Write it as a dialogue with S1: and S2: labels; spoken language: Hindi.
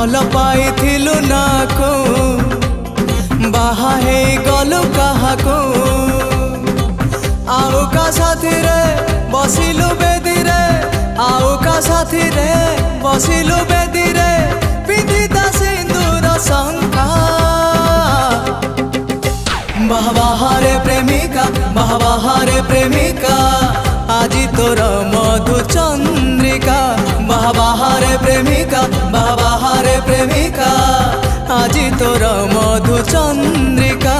S1: भल पाइथिलु ना को बाहा हे गलु काहाको आउ का साथी रे बसिलु बेदी रे आउ का साथी रे बसिलु बेदी रे पिंदिता सिंदूर शंखा बाहारे प्रेमिका बाहारे प्रेमिका आजी तोर मधु चंद्रिका बाहारे प्रेमिका बाहारे प्रेमिका आजी तोर मधु चंद्रिका।